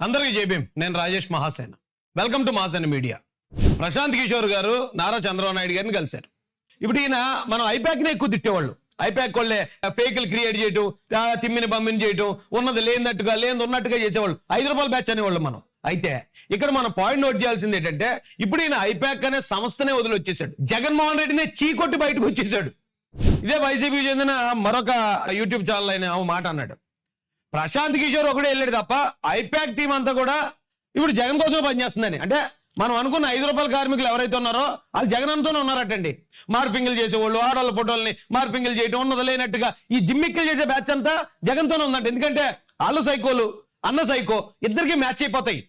అందరికీ జైభీం. నేను Rajesh Mahasena. Welcome to Mahasena media. Prashant Kishor గారు నారా చంద్రబాబు నాయుడు గారిని కలిశారు. ఇప్పుడు ఈయన మనం ఐపాక్ని ఎక్కువ తిట్టేవాళ్ళు. ఐపాక్ వాళ్ళే ఫేకులు క్రియేట్ చేయటం, తిమ్మిని బమ్మిని చేయటం, ఉన్నది లేనట్టుగా లేని ఉన్నట్టుగా చేసేవాళ్ళు. 5 రూపాయల బ్యాచ్ అనేవాళ్ళు మనం. అయితే ఇక్కడ మనం పాయింట్ నోట్ చేయాల్సింది ఏంటంటే, ఇప్పుడు ఈయన ఐపాక్ అనే సంస్థనే వదిలి వచ్చేసాడు. జగన్మోహన్ రెడ్డిని చీకొట్టి బయటకు వచ్చేసాడు. ఇదే వైసీపీకి చెందిన మరొక యూట్యూబ్ ఛానల్ అయిన మాట అన్నాడు. ప్రశాంత్ కిషోర్ ఒకడే వెళ్ళాడు తప్ప ఐపాక్ టీం అంతా కూడా ఇప్పుడు జగన్ కోసం పనిచేస్తుందని. అంటే మనం అనుకున్న 5 రూపాయల కార్మికులు ఎవరైతే ఉన్నారో వాళ్ళు జగన్తోనే ఉన్నారటండి. మార్ఫింగ్లు చేసేవాళ్ళు, ఆడవాళ్ళ ఫోటోల్ని మార్ఫింగ్లు చేయడం, ఉన్నది లేనట్టుగా ఈ జిమ్మిక్కులు చేసే బ్యాచ్ అంతా జగన్తోనే ఉందంట. ఎందుకంటే వాళ్ళు సైకోలు, అన్న సైకో, ఇద్దరికి మ్యాచ్ అయిపోతాయి.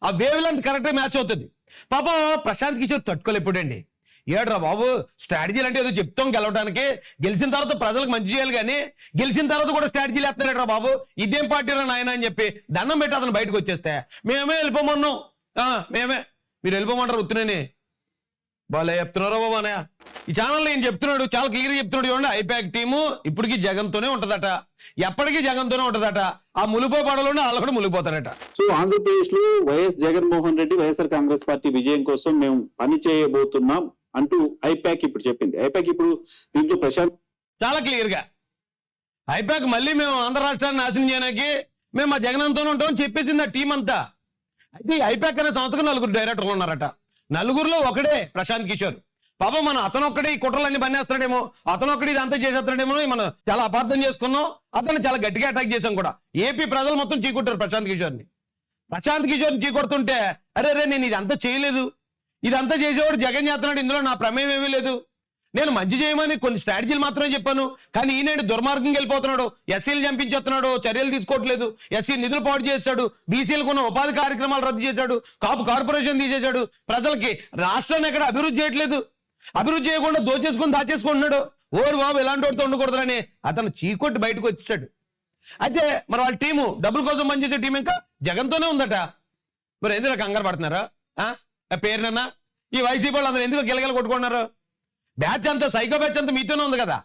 ఆ వేవ్ లెంత్ కరెక్ట్గా మ్యాచ్ అవుతుంది. పాపం ప్రశాంత్ కిషోర్ తట్టుకోలేప్పుడండి. ఏడ్రా బాబు, స్ట్రాటజీలు అంటే ఏదో చెప్తాం గెలవడానికి, గెలిచిన తర్వాత ప్రజలకు మంచి చేయాలి కానీ గెలిచిన తర్వాత కూడా స్ట్రాటజీలు వేస్తారేట్రా బాబు, ఇదేం పార్టీరా నాయన అని చెప్పి దండం పెట్టి అతను బయటకు వచ్చేస్తే మేమే వెళ్ళిపోమన్నాం. మేమే మీరు వెళ్ళిపోమంటారు ఉత్తునని బాలే చెప్తున్నారో బాబు అనయా. ఈ ఛానల్లో ఈయన చెప్తున్నాడు, చాలా క్లియర్గా చెప్తున్నాడు. చూడండి, ఐపాక్ టీము ఇప్పటికీ జగన్తోనే ఉంటదట, ఎప్పటికీ జగన్తోనే ఉంటదట. ఆ ములిపో పడలోనే వాళ్ళు కూడా ములిపోతారట. సో ఆంధ్రప్రదేశ్ లో వైఎస్ జగన్మోహన్ రెడ్డి వైఎస్ఆర్ కాంగ్రెస్ పార్టీ విజయం కోసం మేము పని చేయబోతున్నాం అంటూ ఐపాక్ ఇప్పుడు చెప్పింది. ఐపాక్ ఇప్పుడు దీంట్లో ప్రశాంత్ చాలా క్లియర్ గా ఐపాక్ మళ్ళీ మేము ఆంధ్ర రాష్ట్రాన్ని నాశనం చేయడానికి మేము మా జగనంతోనే ఉంటామని చెప్పేసింది ఆ టీం అంతా. అయితే ఐపాక్ అనే సంస్థకు 4 డైరెక్టర్లు ఉన్నారట. 4గురిలో ఒకడే ప్రశాంత్ కిషోర్. పాపం మనం అతనొక్కడే ఈ కుట్రలన్నీ పనిచేస్తున్నాడేమో, అతనొక్కడి ఇదంతా చేసేస్తున్నాడేమో మనం చాలా అపార్థం చేసుకున్నాం. అతను చాలా గట్టిగా అటాక్ చేశాం కూడా. ఏపీ ప్రజలు మొత్తం చీకొట్టారు ప్రశాంత్ కిషోర్ని. ప్రశాంత్ కిషోర్ని చీకొడుతుంటే అరే నేను ఇదంతా చేయలేదు, ఇదంతా చేసేవాడు జగన్ చేస్తున్నాడు, ఇందులో నా ప్రమేయం ఏమీ లేదు, నేను మంచి చేయమని కొన్ని స్ట్రాటజీలు మాత్రమే చెప్పాను, కానీ ఈయన దుర్మార్గం వెళ్ళిపోతున్నాడు, ఎస్సీలు చంపించేస్తున్నాడు, చర్యలు తీసుకోవట్లేదు, ఎస్సీ నిధులు పాటు చేశాడు, బీసీలకు ఉన్న ఉపాధి కార్యక్రమాలు రద్దు చేశాడు, కాపు కార్పొరేషన్ తీసేశాడు, ప్రజలకి రాష్ట్రాన్ని ఎక్కడ అభివృద్ధి చేయట్లేదు, అభివృద్ధి చేయకుండా దోచేసుకొని దాచేసుకుంటున్నాడు. ఓరు బాబు ఇలాంటి వాడితో ఉండకూడదని అతను చీకొట్టి బయటకు వచ్చేసాడు. అయితే మరి వాళ్ళ టీము డబ్బుల కోసం పనిచేసే టీం ఇంకా జగన్తోనే ఉందట. మరి ఎందుకు కంగారు పడుతున్నారా? పేరునన్నా ఈ వైసీపీ వాళ్ళు అందరూ ఎందుకు గిలగల కొట్టుకున్నారు? బ్యాచ్ అంతా సైకో బ్యాచ్ అంతా మీతోనే ఉంది కదా.